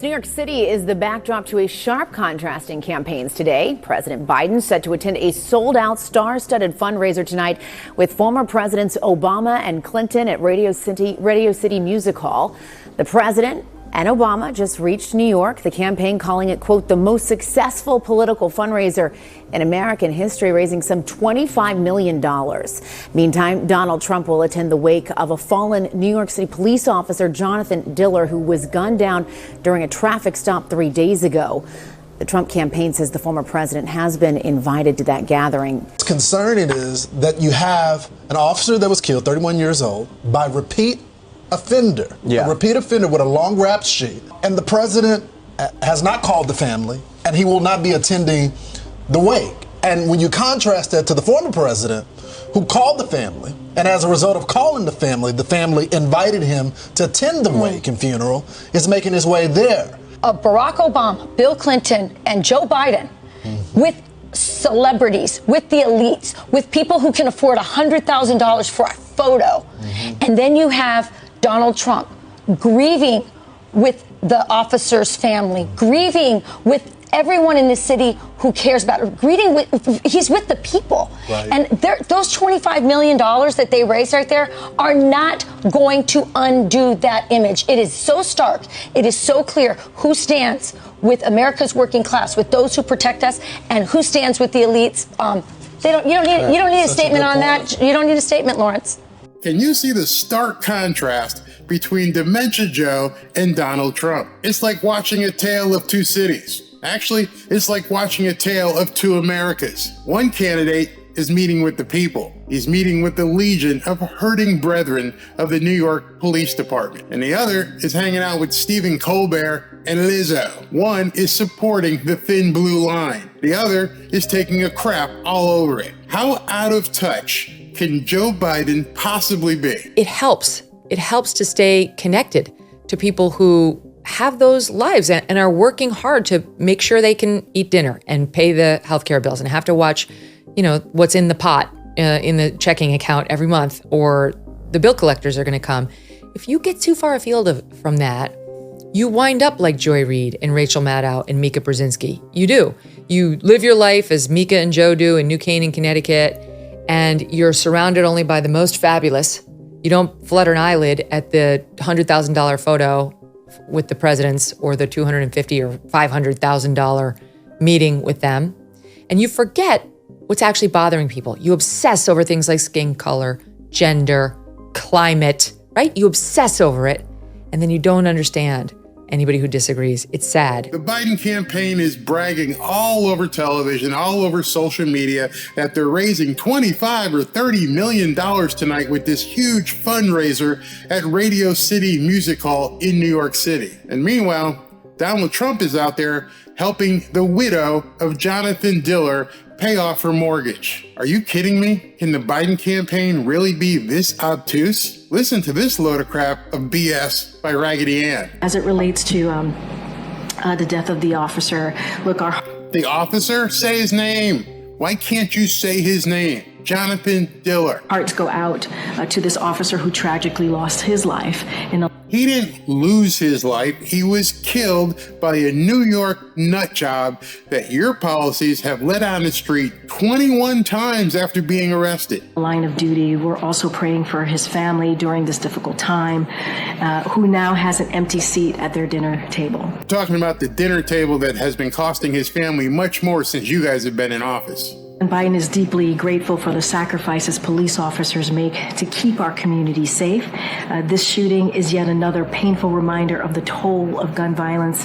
New York City is the backdrop to a sharp contrast in campaigns today. President Biden set to attend a sold-out, star-studded fundraiser tonight with former presidents Obama and Clinton at Radio City Music Hall. The president and Obama just reached New York, the campaign calling it, quote, the most successful political fundraiser in American history, raising some $25 million. Meantime, Donald Trump will attend the wake of a fallen New York City police officer, Jonathan Diller, who was gunned down during a traffic stop 3 days ago. The Trump campaign says the former president has been invited to that gathering. What's concerning is that you have an officer that was killed, 31 years old, by repeat offender, a repeat offender with a long rap sheet, and the president has not called the family, and he will not be attending the wake. And when you contrast that to the former president, who called the family, and as a result of calling the family invited him to attend the wake and funeral, is making his way there. Barack Obama, Bill Clinton, and Joe Biden, with celebrities, with the elites, with people who can afford $100,000 for a photo, and then you have Donald Trump grieving with the officer's family, grieving with everyone in the city who cares about it, he's with the people. Right. And those $25 million that they raised right there are not going to undo that image. It is so stark. It is so clear who stands with America's working class, with those who protect us, and who stands with the elites. You don't need a statement on that. You don't need a statement, Lawrence. Can you see the stark contrast between Dementia Joe and Donald Trump? It's like watching a tale of two cities. Actually, it's like watching a tale of two Americas. One candidate is meeting with the people. He's meeting with the legion of hurting brethren of the New York Police Department. And the other is hanging out with Stephen Colbert and Lizzo. One is supporting the thin blue line. The other is taking a crap all over it. How out of touch can Joe Biden possibly be? It helps. It helps to stay connected to people who have those lives and are working hard to make sure they can eat dinner and pay the healthcare bills and have to watch, what's in the pot in the checking account every month, or the bill collectors are going to come. If you get too far afield from that, you wind up like Joy Reid and Rachel Maddow and Mika Brzezinski. You do. You live your life as Mika and Joe do in New Canaan, Connecticut, and you're surrounded only by the most fabulous. You don't flutter an eyelid at the $100,000 photo with the presidents or the $250,000 or $500,000 meeting with them. And you forget what's actually bothering people. You obsess over things like skin color, gender, climate, right? You obsess over it, and then you don't understand anybody who disagrees. It's sad. The Biden campaign is bragging all over television, all over social media, that they're raising $25 or $30 million tonight with this huge fundraiser at Radio City Music Hall in New York City. And meanwhile, Donald Trump is out there helping the widow of Jonathan Diller pay off her mortgage. Are you kidding me? Can the Biden campaign really be this obtuse? Listen to this load of crap of BS by Raggedy Ann. As it relates to the death of the officer, The officer? Say his name. Why can't you say his name? Jonathan Diller. Hearts go out to this officer who tragically lost his life. He didn't lose his life. He was killed by a New York nut job that your policies have let on the street 21 times after being arrested. Line of duty. We're also praying for his family during this difficult time, who now has an empty seat at their dinner table. Talking about the dinner table that has been costing his family much more since you guys have been in office. And Biden is deeply grateful for the sacrifices police officers make to keep our community safe. This shooting is yet another painful reminder of the toll of gun violence,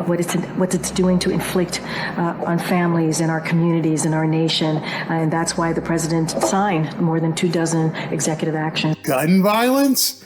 what it's doing to inflict on families in our communities, in our nation. And that's why the president signed more than 24 executive actions. Gun violence?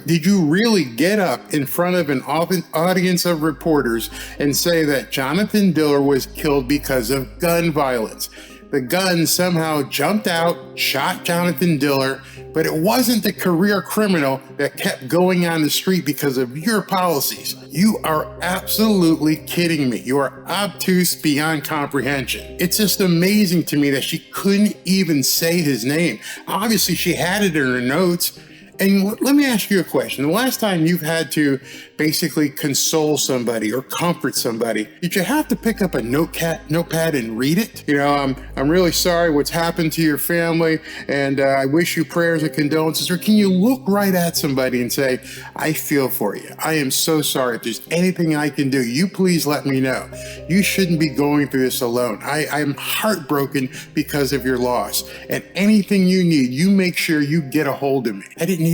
Did you really get up in front of an audience of reporters and say that Jonathan Diller was killed because of gun violence? The gun somehow jumped out, shot Jonathan Diller, but it wasn't the career criminal that kept going on the street because of your policies. You are absolutely kidding me. You are obtuse beyond comprehension. It's just amazing to me that she couldn't even say his name. Obviously, she had it in her notes. And let me ask you a question. The last time you've had to basically console somebody or comfort somebody, did you have to pick up a notepad and read it? You know, I'm really sorry what's happened to your family, and I wish you prayers and condolences. Or can you look right at somebody and say, I feel for you. I am so sorry. If there's anything I can do, you please let me know. You shouldn't be going through this alone. I'm heartbroken because of your loss. And anything you need, you make sure you get a hold of me. I didn't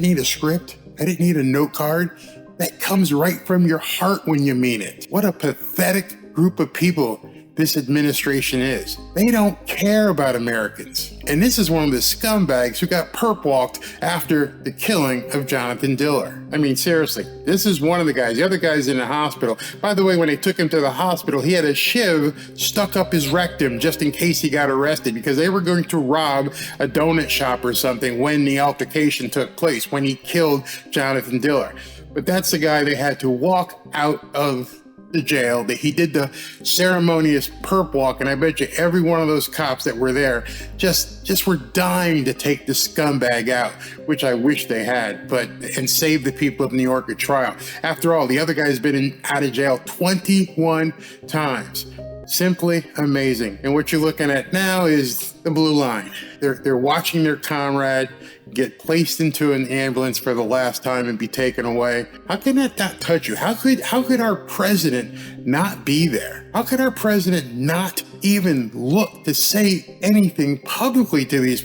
need a script. I didn't need a note card. That comes right from your heart when you mean it. What a pathetic group of people this administration is. They don't care about Americans. And this is one of the scumbags who got perp walked after the killing of Jonathan Diller. I mean, seriously, this is one of the guys. The other guy's in the hospital. By the way, when they took him to the hospital, he had a shiv stuck up his rectum just in case he got arrested, because they were going to rob a donut shop or something when the altercation took place, when he killed Jonathan Diller. But that's the guy they had to walk out of the jail, that he did the ceremonious perp walk, and I bet you every one of those cops that were there just were dying to take the scumbag out, which I wish they had, and save the people of New York a trial. After all, the other guy's been out of jail 21 times. Simply amazing. And what you're looking at now is the blue line. They're watching their comrade get placed into an ambulance for the last time and be taken away. How can that not touch you? How could our president not be there? How could our president not even look to say anything publicly to these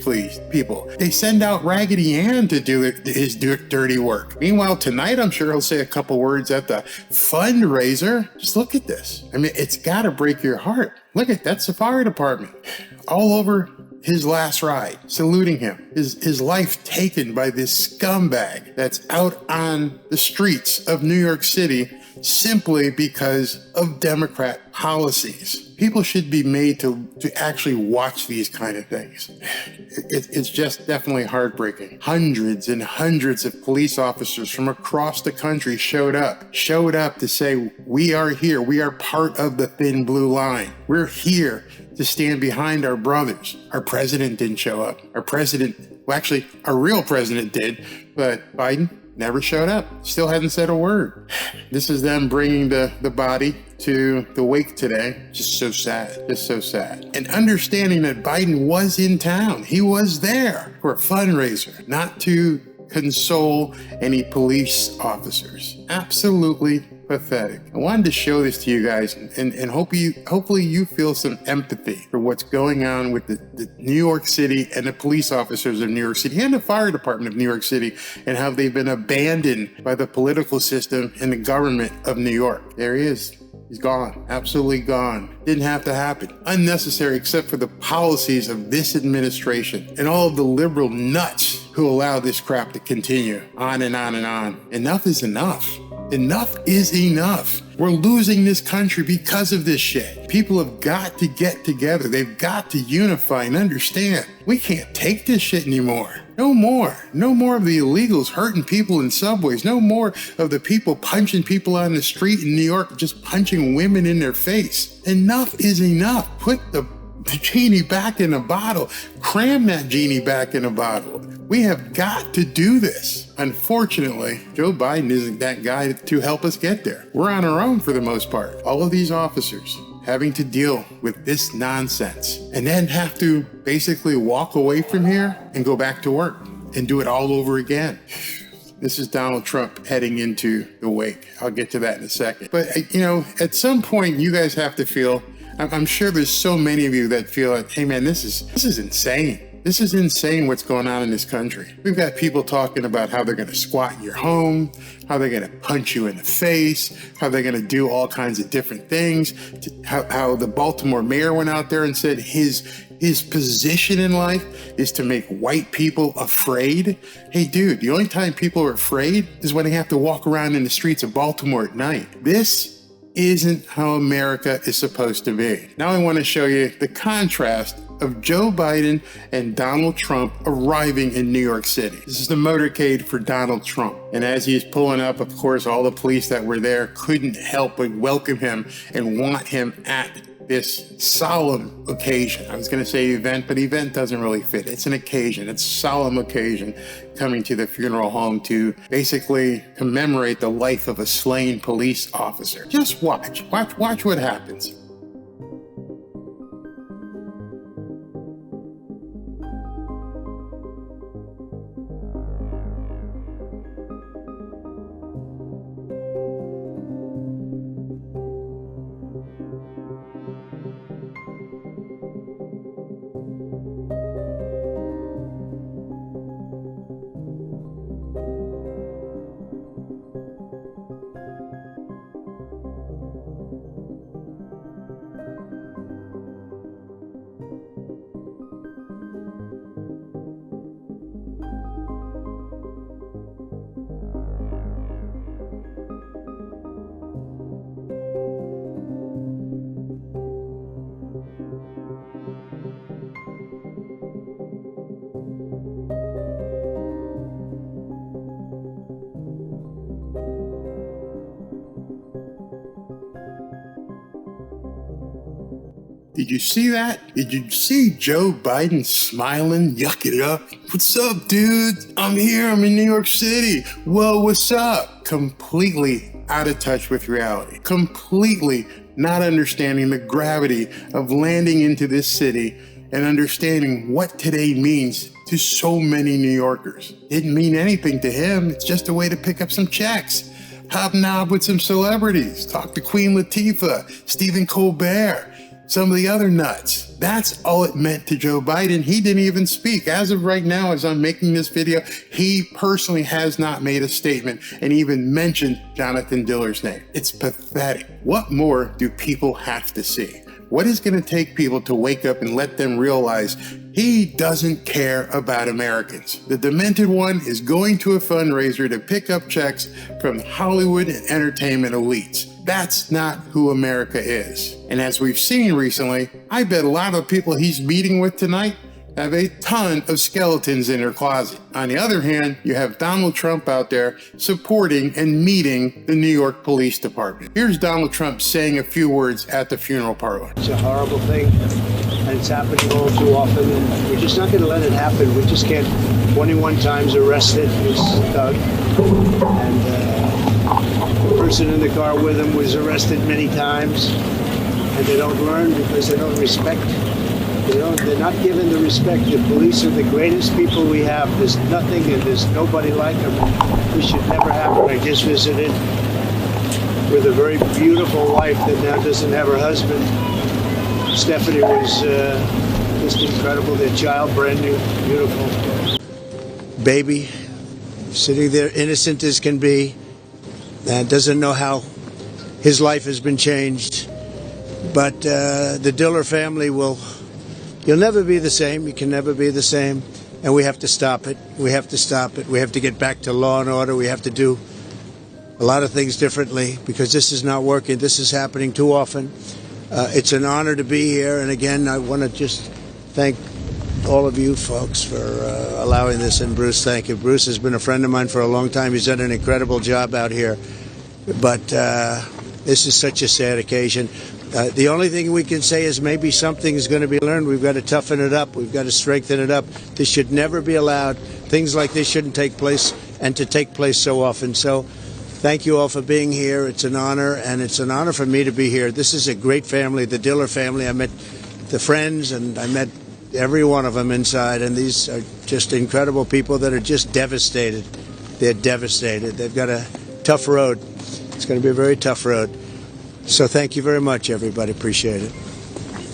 people? They send out Raggedy Ann to do his dirty work. Meanwhile, tonight, I'm sure he'll say a couple words at the fundraiser. Just look at this. I mean, it's got to break your heart. Look at that's the fire department all over his last ride, saluting him. His life taken by this scumbag that's out on the streets of New York City simply because of Democrat policies. People should be made to actually watch these kind of things. It's just definitely heartbreaking. Hundreds and hundreds of police officers from across the country showed up to say, we are here. We are part of the thin blue line. We're here to stand behind our brothers. Our president didn't show up. Our real president did, but Biden never showed up. Still hadn't said a word. This is them bringing the body to the wake today. Just so sad. Just so sad. And understanding that Biden was in town. He was there for a fundraiser, not to console any police officers. Absolutely pathetic. I wanted to show this to you guys and hopefully you feel some empathy for what's going on with the New York City and the police officers of New York City and the fire department of New York City, and how they've been abandoned by the political system and the government of New York. There he is. He's gone. Absolutely gone. Didn't have to happen. Unnecessary, except for the policies of this administration and all of the liberal nuts who allow this crap to continue on and on and on. Enough is enough. Enough is enough. We're losing this country because of this shit. People have got to get together. They've got to unify and understand. We can't take this shit anymore. No more. No more of the illegals hurting people in subways. No more of the people punching people on the street in New York, just punching women in their face. Enough is enough. Put the genie back in a bottle. Cram that genie back in a bottle. We have got to do this. Unfortunately, Joe Biden isn't that guy to help us get there. We're on our own for the most part. All of these officers having to deal with this nonsense and then have to basically walk away from here and go back to work and do it all over again. This is Donald Trump heading into the wake. I'll get to that in a second. But, at some point, you guys have to feel, I'm sure there's so many of you that feel like, hey, man, this is insane. This is insane what's going on in this country. We've got people talking about how they're going to squat in your home, how they're going to punch you in the face, how they're going to do all kinds of different things, how the Baltimore mayor went out there and said his position in life is to make white people afraid. Hey, dude, the only time people are afraid is when they have to walk around in the streets of Baltimore at night. This isn't how America is supposed to be. Now I want to show you the contrast of Joe Biden and Donald Trump arriving in New York City. This is the motorcade for Donald Trump. And as he's pulling up, of course, all the police that were there couldn't help but welcome him and want him at this solemn occasion. I was going to say event, but event doesn't really fit. It's an occasion. It's a solemn occasion coming to the funeral home to basically commemorate the life of a slain police officer. Just watch what happens. Did you see that? Did you see Joe Biden smiling, yucking it up? What's up, dude? I'm here. I'm in New York City. Whoa, what's up? Completely out of touch with reality. Completely not understanding the gravity of landing into this city and understanding what today means to so many New Yorkers. Didn't mean anything to him. It's just a way to pick up some checks. Hobnob with some celebrities. Talk to Queen Latifah, Stephen Colbert, some of the other nuts. That's all it meant to Joe Biden. He didn't even speak. As of right now, as I'm making this video, he personally has not made a statement and even mentioned Jonathan Diller's name. It's pathetic. What more do people have to see? What is going to take people to wake up and let them realize he doesn't care about Americans? The demented one is going to a fundraiser to pick up checks from Hollywood and entertainment elites. That's not who America is. And as we've seen recently, I bet a lot of people he's meeting with tonight have a ton of skeletons in their closet. On the other hand, you have Donald Trump out there supporting and meeting the New York Police Department. Here's Donald Trump saying a few words at the funeral parlor. It's a horrible thing, and it's happening all too often, and we're just not going to let it happen. We just can't. 21 times arrested was Doug, and the person in the car with him was arrested many times, and they don't learn because they don't respect. They're not given the respect. The police are the greatest people we have. There's nothing and there's nobody like them. This should never happen. I just visited with a very beautiful wife that now doesn't have her husband. Stephanie was just incredible. Their child, brand new, beautiful. Baby, sitting there innocent as can be, and doesn't know how his life has been changed. But the Diller family will... You'll never be the same. You can never be the same. And we have to stop it. We have to stop it. We have to get back to law and order. We have to do a lot of things differently because this is not working. This is happening too often. It's an honor to be here. And again, I want to just thank all of you folks for allowing this. And Bruce, thank you. Bruce has been a friend of mine for a long time. He's done an incredible job out here. But this is such a sad occasion. The only thing we can say is maybe something is going to be learned. We've got to toughen it up. We've got to strengthen it up. This should never be allowed. Things like this shouldn't take place, and to take place so often. So thank you all for being here. It's an honor, and it's an honor for me to be here. This is a great family, the Diller family. I met the friends, and I met every one of them inside, and these are just incredible people that are just devastated. They're devastated. They've got a tough road. It's going to be a very tough road. So thank you very much, everybody. Appreciate it.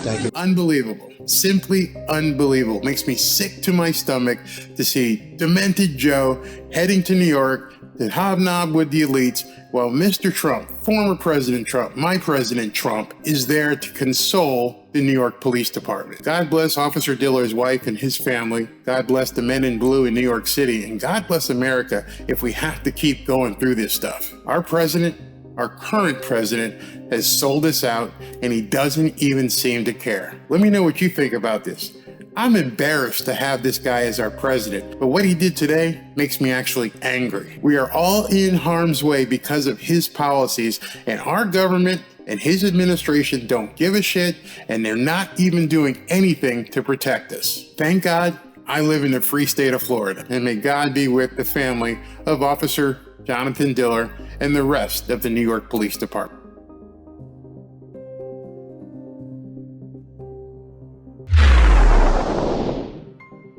Thank you. Unbelievable. Simply unbelievable. Makes me sick to my stomach to see demented Joe heading to New York to hobnob with the elites while Mr. Trump, former President Trump, my President Trump, is there to console the New York Police Department. God bless Officer Diller's wife and his family. God bless the men in blue in New York City. And God bless America if we have to keep going through this stuff. Our president, our current president, has sold us out, and he doesn't even seem to care. Let me know what you think about this. I'm embarrassed to have this guy as our president, but what he did today makes me actually angry. We are all in harm's way because of his policies, and our government and his administration don't give a shit, and they're not even doing anything to protect us. Thank God I live in the free state of Florida, and may God be with the family of Officer Jonathan Diller and the rest of the New York Police Department.